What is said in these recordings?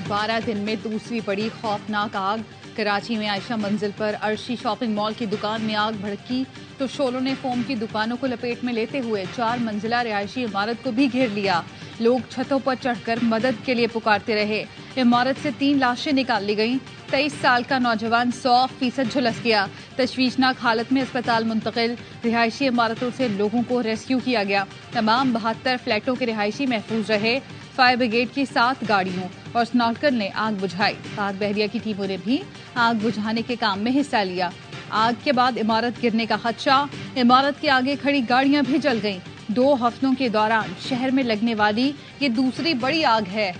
12 दिन में दूसरी बड़ी खौफनाक आग। कराची में आयशा मंजिल पर अर्शी शॉपिंग मॉल की दुकान में आग भड़की तो शोलों ने फोम की दुकानों को लपेट में लेते हुए 4 मंजिला रिहायशी इमारत को भी घेर लिया। लोग छतों पर चढ़कर मदद के लिए पुकारते रहे। इमारत से 3 लाशें निकाल ली गईं। 23 साल का नौजवान 100% झुलस गया। तशवीशनाक हालत में अस्पताल मुंतकिल। रिहायशी इमारतों से लोगों को रेस्क्यू किया गया। तमाम 72 फ्लैटों के रिहायशी महफूज रहे। फायर ब्रिगेड की 7 गाड़ियों और स्नॉर्कर ने आग बुझाई। पाक बहरिया की टीमों ने भी आग बुझाने के काम में हिस्सा लिया। आग के बाद इमारत गिरने का खदशा। इमारत के आगे खड़ी गाड़ियां भी जल गईं। 2 हफ्तों के दौरान शहर में लगने वाली ये दूसरी बड़ी आग है।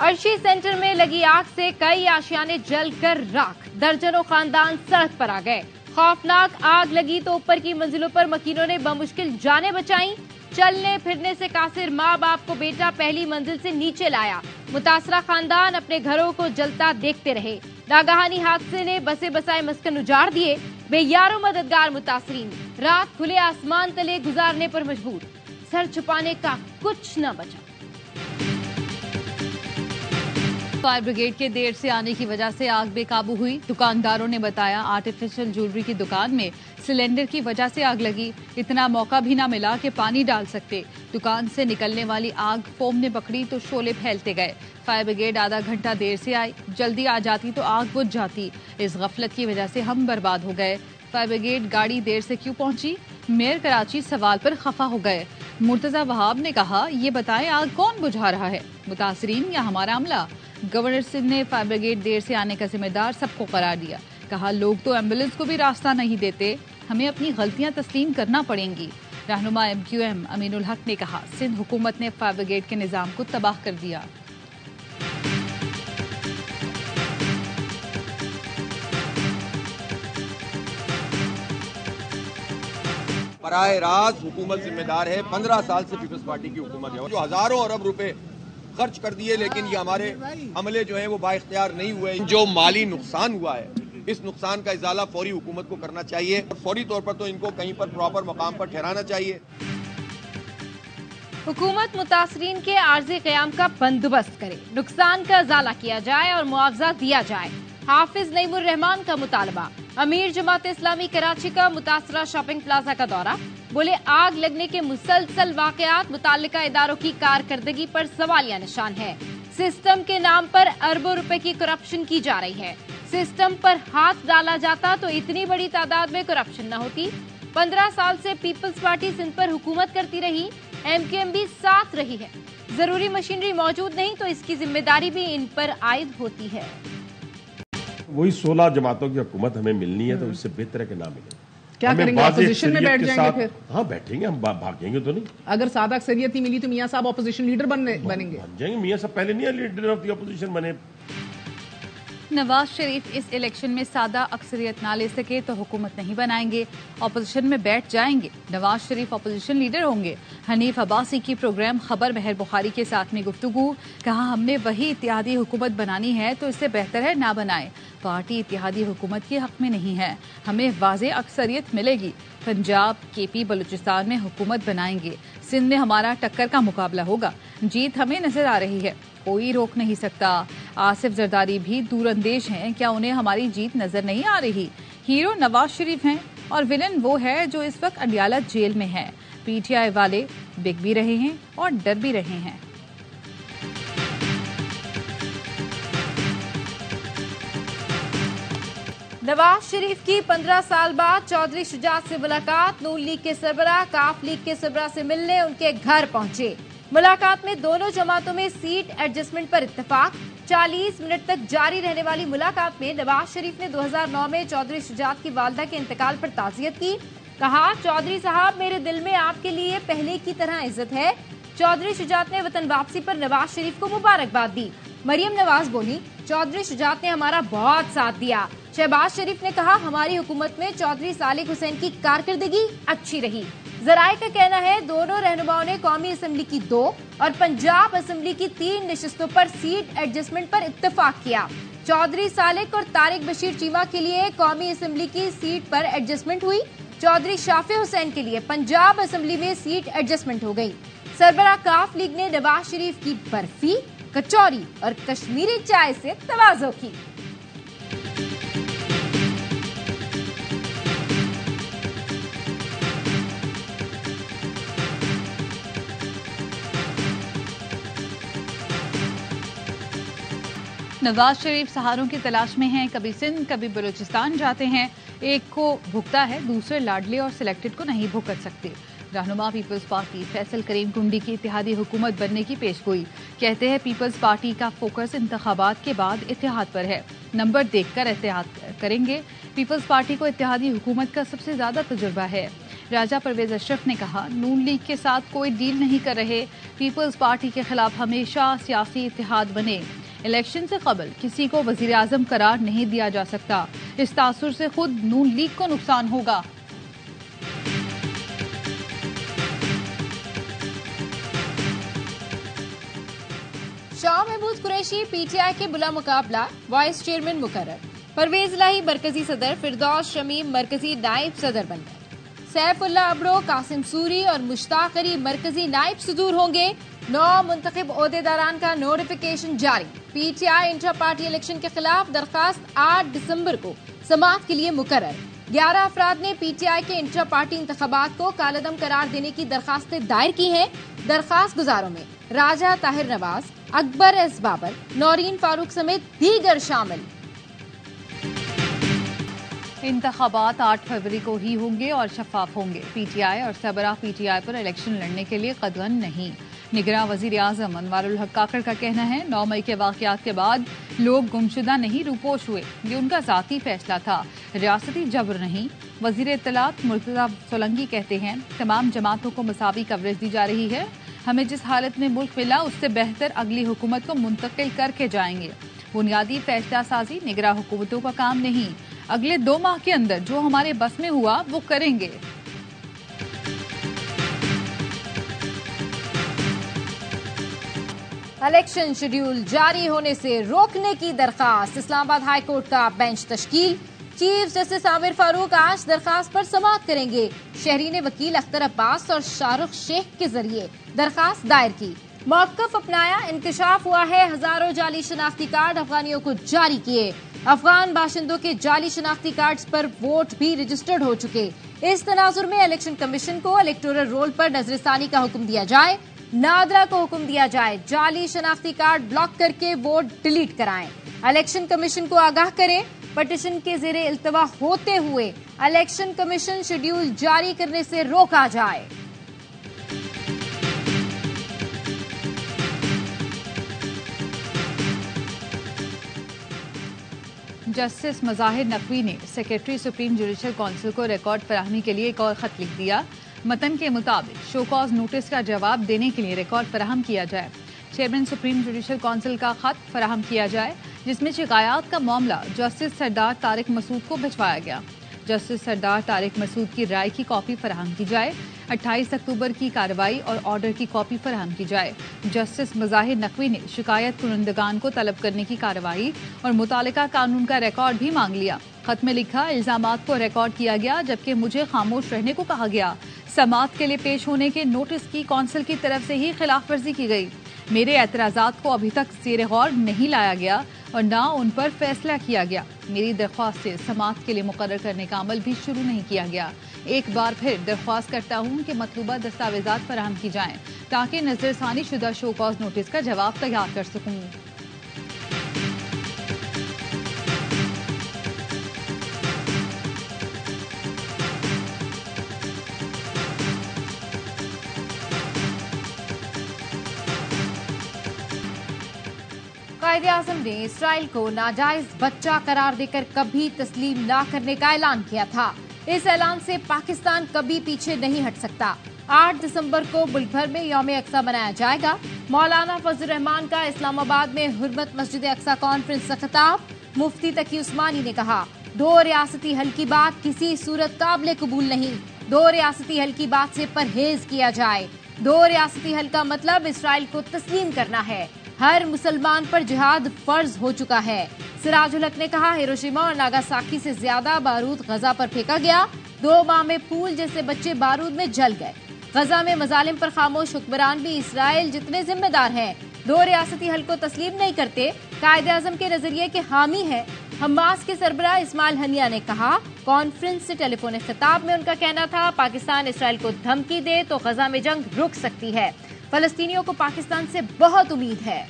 अर्शी सेंटर में लगी आग से कई आशियाने जलकर राख। दर्जनों खानदान सड़क पर आ गए। खौफनाक आग लगी तो ऊपर की मंजिलों पर मकीनों ने बमुश्किल जानें बचाई। चलने फिरने से कासिर माँ बाप को बेटा पहली मंजिल से नीचे लाया। मुतासरा खानदान अपने घरों को जलता देखते रहे। नागहानी हादसे ने बसे बसाए मस्कन उजाड़ दिए। बेयारों मददगार मुतासरीन रात खुले आसमान तले गुजारने पर मजबूर। सर छुपाने का कुछ न बचा। फायर ब्रिगेड के देर से आने की वजह से आग बेकाबू हुई। दुकानदारों ने बताया आर्टिफिशियल ज्वेलरी की दुकान में सिलेंडर की वजह से आग लगी। इतना मौका भी ना मिला कि पानी डाल सकते। दुकान से निकलने वाली आग फोम ने पकड़ी तो शोले फैलते गए। फायर ब्रिगेड आधा घंटा देर से आई। जल्दी आ जाती तो आग बुझ जाती। इस गफलत की वजह से हम बर्बाद हो गए। फायर ब्रिगेड गाड़ी देर से क्यों पहुंची? मेयर कराची सवाल पर खफा हो गए। मुर्तजा वहाब ने कहा, ये बताएं आग कौन बुझा रहा है, मुतासरीन या हमारा अमला? गवर्नर सिंध ने फायर ब्रिगेड देर से आने का जिम्मेदार सबको करार दिया। कहा, लोग तो एम्बुलेंस को भी रास्ता नहीं देते, हमें अपनी गलतियां तस्लीम करना पड़ेंगी। रहनुमा MQM अमीनुल हक ने कहा, सिंध हुकूमत ने फायर ब्रिगेड के निजाम को तबाह कर दिया। बराह रास्त हुकूमत जिम्मेदार है। 15 साल से पीपल्स पार्टी की हुकूमत है जो हजारों अरब रुपए खर्च कर दिए, लेकिन ये हमारे अमले जो है वो बाइख्तियार नहीं हुए। जो माली नुकसान हुआ है, इस नुकसान का इजाला फौरी हुकूमत को करना चाहिए और फौरी तौर पर तो इनको कहीं पर प्रॉपर मकाम पर ठहराना चाहिए। हुकूमत मुतासरीन के आर्जी क़याम का बंदोबस्त करे, नुकसान का इजाला किया जाए और मुआवजा दिया जाए। हाफिज नईमुर रहमान का मुतालबा। अमीर जमात इस्लामी कराची का मुतासरा शॉपिंग प्लाजा का दौरा। बोले, आग लगने के मुसलसल वाकयात मुताल्लिका इदारों की कारकर्दगी पर सवालिया निशान है। सिस्टम के नाम पर अरबों रुपए की करप्शन की जा रही है। सिस्टम पर हाथ डाला जाता तो इतनी बड़ी तादाद में करप्शन न होती। 15 साल से पीपल्स पार्टी सिंध पर हुकूमत करती रही। MQM भी साथ रही है। जरूरी मशीनरी मौजूद नहीं तो इसकी जिम्मेदारी भी इन पर आयद होती है। वही 16 जमातों की हुकूमत हमें मिलनी है, तो उससे बेहतर है कि ना मिले। क्या करेंगे? ऑपोजिशन में बैठ जाएंगे फिर? हाँ, बैठेंगे, हम भागेंगे तो नहीं। अगर सादा अक्सरियत नहीं मिली तो मियां साहब ऑपोजिशन लीडर बनेंगे। बन जाएंगे। मियां साहब पहले नहीं लीडर ऑफ द ऑपोजिशन बने। नवाज शरीफ इस इलेक्शन में सादा अक्सरियत ना ले सके तो हुकूमत नहीं बनाएंगे, ऑपोजिशन में बैठ जाएंगे। नवाज शरीफ ऑपोजिशन लीडर होंगे। हनीफ अब्बासी की प्रोग्राम खबर महर बुखारी के साथ में गुफ्तगू। कहा, हमने वही इत्तेहादी हुकूमत बनानी है तो इससे बेहतर है ना बनाए। पार्टी इत्तेहादी हुकूमत के हक में नहीं है, हमें वाज़े अक्सरियत मिलेगी। पंजाब, KP, बलूचिस्तान में हुकूमत बनाएंगे। सिंध में हमारा टक्कर का मुकाबला होगा। जीत हमें नजर आ रही है, कोई रोक नहीं सकता। आसिफ जरदारी भी दूरअंदेश हैं, क्या उन्हें हमारी जीत नजर नहीं आ रही? हीरो नवाज शरीफ हैं और विलन वो है जो इस वक्त अडयाला जेल में है। PTI वाले बिक भी रहे हैं और डर भी रहे हैं। नवाज शरीफ की 15 साल बाद चौधरी शुजात से मुलाकात। नून लीग के सरबराह काफ लीग के सरबराह से मिलने उनके घर पहुंचे। मुलाकात में दोनों जमातों में सीट एडजस्टमेंट पर इत्तेफाक। 40 मिनट तक जारी रहने वाली मुलाकात में नवाज शरीफ ने 2009 में चौधरी शुजात की वालदा के इंतकाल पर ताज़ियत की। कहा, चौधरी साहब, मेरे दिल में आपके लिए पहले की तरह इज्जत है। चौधरी शुजात ने वतन वापसी पर नवाज शरीफ को मुबारकबाद दी। मरियम नवाज बोली, चौधरी शुजात ने हमारा बहुत साथ दिया। शहबाज शरीफ ने कहा, हमारी हुकूमत में चौधरी सालिक हुसैन की कारकर्दगी अच्छी रही। जराए का कहना है, दोनों रहनुमाओं ने कौमी असम्बली की 2 और पंजाब असम्बली की 3 नशिस्तों पर सीट एडजस्टमेंट पर इत्तेफाक किया। चौधरी सालिक और तारिक बशीर चीमा के लिए कौमी असम्बली की सीट पर एडजस्टमेंट हुई। चौधरी शाफी हुसैन के लिए पंजाब असम्बली में सीट एडजस्टमेंट हो गई। सरबराह काफ लीग ने नवाज शरीफ की बर्फी, कचौरी और कश्मीरी चाय से तवाज़ो की। नवाज शरीफ सहारों की तलाश में हैं, कभी सिंध कभी बलूचिस्तान जाते हैं। एक को भुगता है, दूसरे लाडले और सिलेक्टेड को नहीं भुगत सकते। रहनुमा पीपल्स पार्टी फैसल करीम कुंडी की इत्तेहादी हुकूमत बनने की पेशगोई। कहते हैं पीपल्स पार्टी का फोकस इंतखाबात के बाद इत्तेहाद पर है, नंबर देखकर इत्तेहाद करेंगे। पीपल्स पार्टी को इत्तेहादी हुकूमत का सबसे ज्यादा तजुर्बा है। राजा परवेज अशरफ ने कहा नून लीग के साथ कोई डील नहीं कर रहे, पीपल्स पार्टी के खिलाफ हमेशा सियासी इत्तेहाद बने। इलेक्शन से कबल किसी को वजीर आजम करार नहीं दिया जा सकता, इस तासुर से खुद नून लीग को नुकसान होगा। शाह महमूद कुरैशी पीटीआई के बुला मुकाबला वाइस चेयरमैन मुकर्रर। परवेज इलाही मरकजी सदर, फिरदौस शमीम मरकजी नायब सदर बन गए। सैफुल्ला अबरो, कासिम सूरी और मुश्ताक अली मरकजी नायब सदूर होंगे। 9 मुंतखब ओहदेदारान का नोटिफिकेशन जारी। पीटीआई इंट्रा पार्टी इलेक्शन के खिलाफ दरखास्त 8 दिसंबर को समाअत के लिए मुकर्रर। 11 अफराद ने पीटीआई के इंट्रा पार्टी इंतखाबात को कालअदम करार देने की दरखास्तें दायर की हैं। दरखास्त गुजारों में राजा ताहिर नवाज, अकबर एस बाबर, नौरीन फारूक समेत दीगर शामिल। इंतखाबात 8 फरवरी को ही होंगे और शफाफ होंगे। पीटीआई और सरबराह पीटीआई पर इलेक्शन लड़ने के लिए कदगन नहीं। निगरां वजीर आजम अनवारुल हक काकड़ का कहना है 9 मई के वाकयात के बाद लोग गुमशुदा नहीं रूपोश हुए, ये उनका जाती फैसला था, रियासती जबर नहीं। वजीर इत्तलात मुर्तजा सोलंकी कहते हैं तमाम जमातों को मसावी कवरेज दी जा रही है, हमें जिस हालत में मुल्क मिला उससे बेहतर अगली हुकूमत को मुंतकिल करके जाएंगे। बुनियादी फैसला साजी निगरां हुकूमतों का काम नहीं, अगले 2 माह के अंदर जो हमारे बस में हुआ वो करेंगे। इलेक्शन शेड्यूल जारी होने से रोकने की दरखास्त। इस्लामाबाद हाई कोर्ट का बेंच तश्कील। चीफ जस्टिस आमिर फारूक आज दरखास्त पर समाअत करेंगे। शहरी ने वकील अख्तर अब्बास और शाहरुख शेख के जरिए दरखास्त दायर की। मौक़िफ़ अपनाया, इंकशाफ हुआ है हजारों जाली शनाख्ती कार्ड अफगानियों को जारी किए। अफगान बाशिंदों के जाली शनाख्ती कार्ड पर वोट भी रजिस्टर्ड हो चुके। इस तनाजुर में इलेक्शन कमीशन को इलेक्टोरल रोल पर नजरसानी का हुक्म दिया जाए। नादरा को हुक्म दिया जाए जाली शनाख्ती कार्ड ब्लॉक करके वोट डिलीट कराएं। इलेक्शन कमीशन को आगाह करें। पटिशन के ज़ेरे इल्तवा होते हुए इलेक्शन कमीशन शेड्यूल जारी करने से रोका जाए। जस्टिस मज़ाहिर नकवी ने सेक्रेटरी सुप्रीम जुडिशल काउंसिल को रिकॉर्ड फराहमी के लिए एक और खत लिख दिया। मतन के मुताबिक शो कॉज नोटिस का जवाब देने के लिए रिकॉर्ड फराहम किया जाए। चेयरमैन सुप्रीम जुडिशल काउंसिल का खत फराहम किया जाए जिसमें शिकायत का मामला जस्टिस सरदार तारिक मसूद को भिजवाया गया। जस्टिस सरदार तारिक मसूद की राय की कॉपी फराहम की जाए। 28 अक्टूबर की कार्रवाई और ऑर्डर की कॉपी फराहम की जाए। जस्टिस मज़ाहिर नकवी ने शिकायत कुनंदगान को तलब करने की कार्रवाई और मुतालिका कानून का रिकॉर्ड भी मांग लिया। खत में लिखा इल्जामात को रिकॉर्ड किया गया जबकि मुझे खामोश रहने को कहा गया। समाअत के लिए पेश होने के नोटिस की कौंसिल की तरफ से ही खिलाफ वर्जी की गई। मेरे एतराज़ात को अभी तक ज़ेर गौर नहीं लाया गया और न उन पर फैसला किया गया। मेरी दरख्वास्त से समाअत के लिए मुकर्रर करने का अमल भी शुरू नहीं किया गया। एक बार फिर दरख्वास्त करता हूँ कि मतलूबा दस्तावेजात फराहम की जाएं ताकि नजरसानी शुदा शो कॉज नोटिस का जवाब तैयार कर सकूँ। कायदे-ए-आज़म ने इसराइल को नाजायज बच्चा करार देकर कभी तस्लीम न करने का ऐलान किया था। इस ऐलान से पाकिस्तान कभी पीछे नहीं हट सकता। 8 दिसंबर को मुल्क भर में यौम अक्सा मनाया जाएगा। मौलाना फजल रहमान का इस्लामाबाद में हुर्मत मस्जिद अक्सा कॉन्फ्रेंस का खिताब। मुफ्ती तकी उस्मानी ने कहा 2 रियासती हल की बात किसी सूरत काबिल कबूल नहीं। 2 रियासती हल की बात से परहेज किया जाए। 2 रियासती हल का मतलब इसराइल को तस्लीम करना है। ہر مسلمان پر جہاد فرض ہو چکا ہے۔ سراج الحق نے کہا ہیروشیما اور ناگاساکی سے زیادہ بارود غزہ پر پھینکا گیا، 2 ماہ میں پھول جیسے بچے بارود میں جل گئے۔ غزہ میں مظالم پر خاموش حکمران بھی اسرائیل جتنے ذمہ دار ہیں، 2 ریاستی حل کو تسلیم نہیں کرتے، قائد اعظم کے نظریے کے حامی ہیں۔ حماس کے سربراہ اسماعیل ہنیہ نے کہا کانفرنس سے ٹیلی فونک خطاب میں ان کا کہنا تھا پاکستان اسرائیل کو دھمکی دے تو غزہ میں جنگ رک سکتی ہے، فلسطینیوں کو پاکستان سے بہت امید ہے۔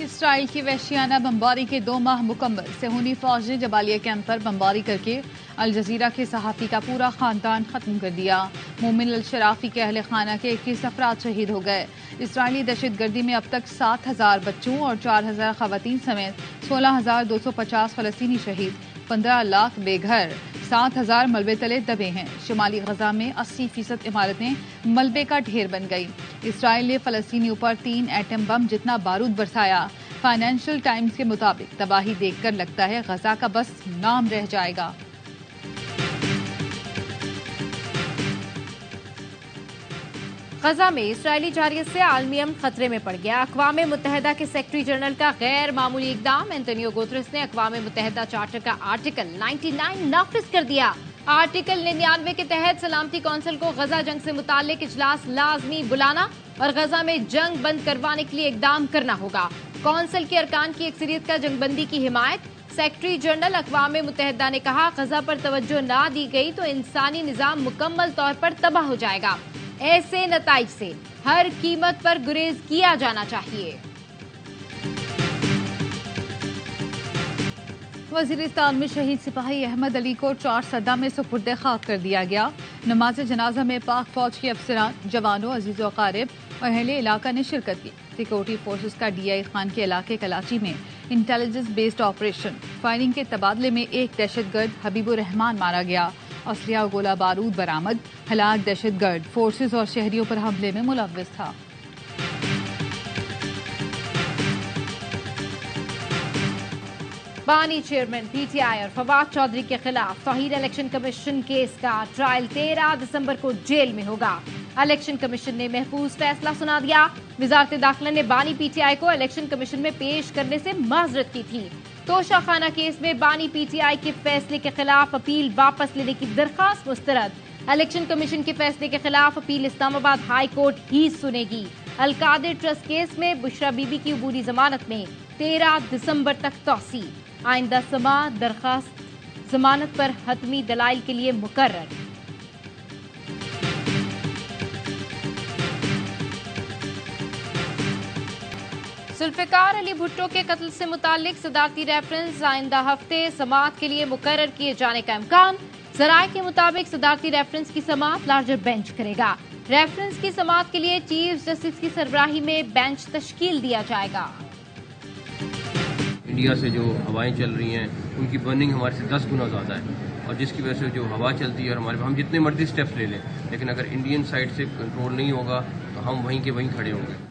اسرائیل کی وحشیانہ بمباری کے 2 ماہ مکمل، صہیونی فوج نے جبالیہ کیمپ پر بمباری کر کے الجزیرہ کے صحافی کا پورا خاندان ختم کر دیا۔ مومن الشرافی کے اہل خانہ کے 21 افراد شہید ہو گئے۔ اسرائیلی دہشت گردی میں اب تک 7,000 بچوں اور 4,000 خواتین سمیت 16,250 فلسطینی شہید، 15 لاکھ بے گھر، 7,000 ملبے تلے دبے ہیں۔ شمالی غزہ میں 80% عمارتیں ملبے کا ڈھیر بن گئی۔ اسرائیل نے فلسطینیوں پر 3 ایٹم بم جتنا بارود برسایا۔ فائنینشل ٹائمز کے مطابق تباہی دیکھ کر لگتا ہے غزہ کا بس نام رہ جائے گا۔ غزہ میں اسرائیلی جارحیت سے عالمی امن خطرے میں پڑ گیا۔ اقوام متحدہ کے سیکرٹری جنرل کا غیر معمولی اقدام، اینٹونیو گوتریس نے اقوام متحدہ چارٹر کا آرٹیکل 99 نافذ کر دیا۔ آرٹیکل 99 کے تحت سلامتی کونسل کو غزہ جنگ سے متعلق اجلاس لازمی بلانا اور غزہ میں جنگ بند کروانے کے لیے اقدام کرنا ہوگا۔ کونسل کے ارکان کی اکثریت کا جنگ بندی کی حمایت۔ سیکرٹری جنرل اقوام متحدہ نے کہا غزہ پر توجہ نہ دی گئی تو انسانی نظام مکمل طور پر تباہ ہو جائے گا، ایسے نتائج سے ہر قیمت پر گریز کیا جانا چاہیے۔ وزیرستان میں شہید سپاہی احمد علی کو 4 سدہ میں سپرد خاک کر دیا گیا۔ نماز جنازہ میں پاک فوج کے افسران، جوانوں، عزیز و اقارب اور اہل علاقہ نے شرکت کی۔ سیکورٹی فورسز کا DI خان کے علاقے کلاچی میں انٹیلیجنس بیسڈ آپریشن فائرنگ کے تبادلے میں ایک دہشت گرد حبیب الرحمان مارا گیا۔ اسلحہ و گولہ بارود برآمد۔ ہلاک دہشت گرد فورسز اور شہریوں پر حملے میں ملوث تھا۔ بانی چیئرمین PTI اور فواد چودھری کے خلاف توہین الیکشن کمیشن کیس کا ٹرائل 13 دسمبر کو جیل میں ہوگا۔ الیکشن کمیشن نے محفوظ فیصلہ سنا دیا۔ وزارت داخلہ نے بانی PTI کو الیکشن کمیشن میں پیش کرنے سے معذرت کی تھی۔ توشہ خانہ کیس میں بانی PTI کے فیصلے کے خلاف اپیل واپس لینے کی درخواست مسترد۔ الیکشن کمیشن کے فیصلے کے خلاف اپیل اسلام آباد ہائی کورٹ ہی سنے گی۔ القادر ٹرسٹ کیس میں بشرا بی بی کی عبوری ضمانت میں 13 دسمبر تک توسیع۔ آئندہ سماعت درخواست ضمانت پر حتمی دلائل کے لیے مقرر۔ ذوالفقار علی بھٹو کے قتل سے متعلق صدارتی ریفرنس آئندہ ہفتے سماعت کے لیے مقرر کیے جانے کا امکان۔ ذرائع کے مطابق صدارتی ریفرنس کی سماعت لارجر بینچ کرے گا۔ ریفرنس کی سماعت کے لیے چیف جسٹس کی سربراہی میں بینچ تشکیل دیا جائے گا۔ انڈیا سے جو ہوائیں چل رہی ہیں ان کی برننگ ہمارے سے 10 گنا زیادہ ہے، اور جس کی وجہ سے جو ہوا چلتی ہے اور ہمارے ہم جتنے مرضی سٹیپس لے لیں لیکن اگر انڈین سائڈ سے کنٹرول نہیں ہوگا تو ہم وہیں کے وہیں کھڑے ہوں گے۔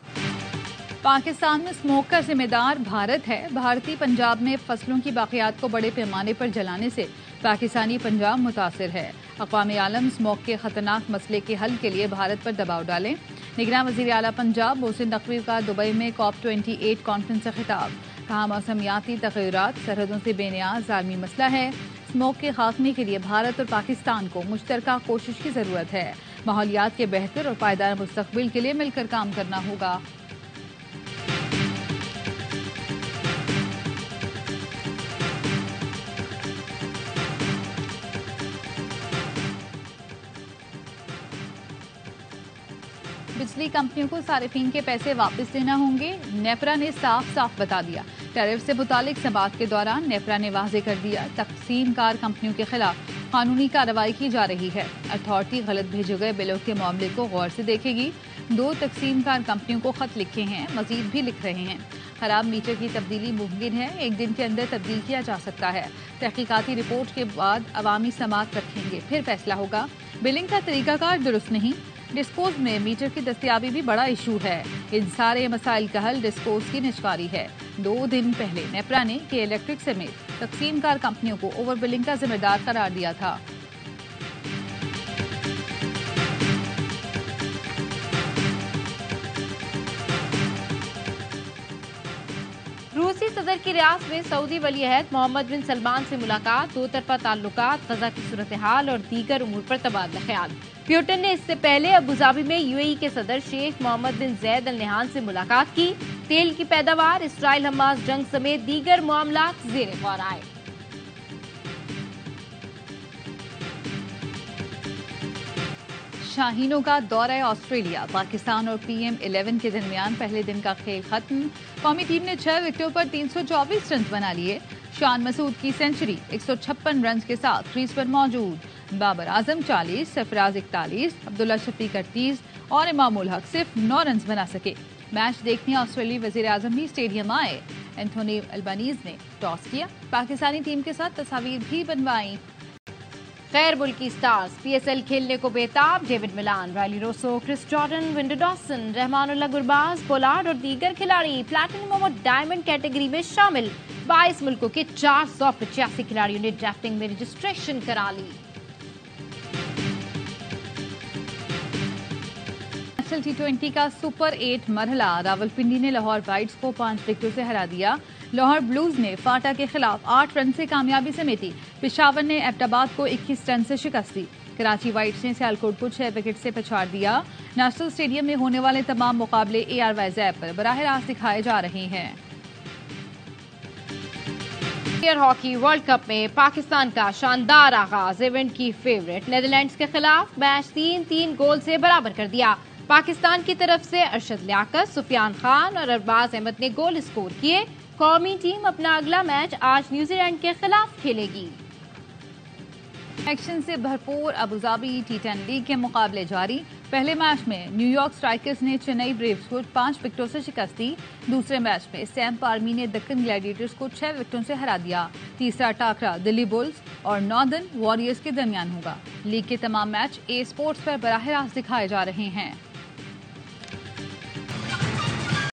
پاکستان میں اسموک کا ذمہ دار بھارت ہے۔ بھارتی پنجاب میں فصلوں کی باقیات کو بڑے پیمانے پر جلانے سے پاکستانی پنجاب متاثر ہے۔ اقوام عالم اسموک کے خطرناک مسئلے کے حل کے لیے بھارت پر دباؤ ڈالیں۔ نگراں وزیر اعلیٰ پنجاب محسن نقوی کا دبئی میں COP28 کانفرنس سے خطاب، کہا موسمیاتی تغیرات سرحدوں سے بے نیاز عالمی مسئلہ ہے۔ اسموک کے خاتمے کے لیے بھارت اور پاکستان کو مشترکہ کوشش کی ضرورت ہے۔ ماحولیات کے بہتر اور پائیدار مستقبل کے لیے مل کر کام کرنا ہوگا۔ بجلی کمپنیوں کو صارفین کے پیسے واپس لینا ہوں گے، نیپرا نے صاف بتا دیا۔ ٹیرف سے متعلق سماعت کے دوران نیپرا نے واضح کر دیا تقسیم کار کمپنیوں کے خلاف قانونی کارروائی کی جا رہی ہے۔ اتھارٹی غلط بھیجے گئے بلوں کے معاملے کو غور سے دیکھے گی۔ 2 تقسیم کار کمپنیوں کو خط لکھے ہیں، مزید بھی لکھ رہے ہیں۔ خراب میٹر کی تبدیلی ممکن ہے، 1 دن کے اندر تبدیل کیا جا سکتا ہے۔ تحقیقاتی رپورٹ کے بعد عوامی سماعت رکھیں گے، پھر فیصلہ ہوگا۔ بلنگ کا طریقہ کار درست نہیں۔ ڈسکوز میں میٹر کی دستیابی بھی بڑا ایشو ہے۔ ان سارے مسائل کا حل ڈسکوز کی نجکاری ہے۔ 2 دن پہلے نیپرا نے کہ الیکٹرک سمیت تقسیم کار کمپنیوں کو اوور بلنگ کا ذمہ دار قرار دیا تھا۔ روسی صدر کی ریاست میں سعودی ولی عہد محمد بن سلمان سے ملاقات، دو طرفہ تعلقات، غزہ کی صورتحال اور دیگر امور پر تبادلہ خیال۔ پیوٹن نے اس سے پہلے ابوظہبی میں UAE کے صدر شیخ محمد بن زید ال نہیان سے ملاقات کی۔ تیل کی پیداوار، اسرائیل حماس جنگ سمیت دیگر معاملات زیر غور آئے۔ شاہینوں کا دورہ آسٹریلیا، پاکستان اور PM11 کے درمیان پہلے دن کا کھیل ختم۔ قومی ٹیم نے 6 وکٹوں پر 324 رنز بنا لیے۔ شان مسعود کی سنچری 156 رنز کے ساتھ کریز پر موجود۔ بابر اعظم 40، سرفراز 41، عبداللہ شفیق 38 اور امام الحق صرف 9 رنز بنا سکے۔ میچ دیکھنے آسٹریلوی وزیر اعظم بھی اسٹیڈیم آئے۔ اینتھونی البنیز نے ٹاس کیا، پاکستانی ٹیم کے ساتھ تصاویر بھی بنوائیں۔ غیر ملکی سٹارز PSL کھیلنے کو بےتاب، ڈیوڈ ملان، رائلی روسو، کرس جارڈن، ونڈر ڈاسن، رحمان اللہ گرباز، پولارڈ اور دیگر کھلاڑی پلاٹینم اور ڈائمنڈ کیٹیگری میں شامل۔ 22 ملکوں کے 485 کھلاڑیوں نے ڈرافٹنگ میں رجسٹریشن کرا لی۔ T20 کا سپر 8 مرحلہ، راولپنڈی نے لاہور وائٹس کو 5 وکٹوں سے ہرا دیا۔ لاہور بلوز نے فاٹا کے خلاف 8 رن سے کامیابی سمیٹی۔ پشاور نے ایبٹ آباد کو 21 رن سے شکست دی۔ کراچی وائٹس نے سیالکوٹ کو 6 وکٹ سے پچھاڑ دیا۔ نیشنل اسٹیڈیم میں ہونے والے تمام مقابلے ARY زیب پر براہ راست دکھائے جا رہے ہیں۔ ایئر ہاکی ورلڈ کپ میں پاکستان کا شاندار آغاز، ایونٹ کی فیورٹ نیدرلینڈز کے خلاف میچ 3-3 گول سے برابر کر دیا۔ پاکستان کی طرف سے ارشد لیاقت، سفیان خان اور ارباز احمد نے گول اسکور کیے۔ قومی ٹیم اپنا اگلا میچ آج نیوزی لینڈ کے خلاف کھیلے گی۔ ایکشن سے بھرپور ابوظہبی T10 لیگ کے مقابلے جاری۔ پہلے میچ میں نیو یارک اسٹرائکرز نے چنئی بریوز کو 5 وکٹوں سے شکست دی۔ دوسرے میچ میں سیمپ آرمی نے دکن گلیڈیٹرز کو 6 وکٹوں سے ہرا دیا۔ تیسرا ٹاکرا دلی بلز اور ناردرن واریئرز کے درمیان ہوگا۔ لیگ کے تمام میچ A اسپورٹس پر براہ راست دکھائے جا رہے ہیں۔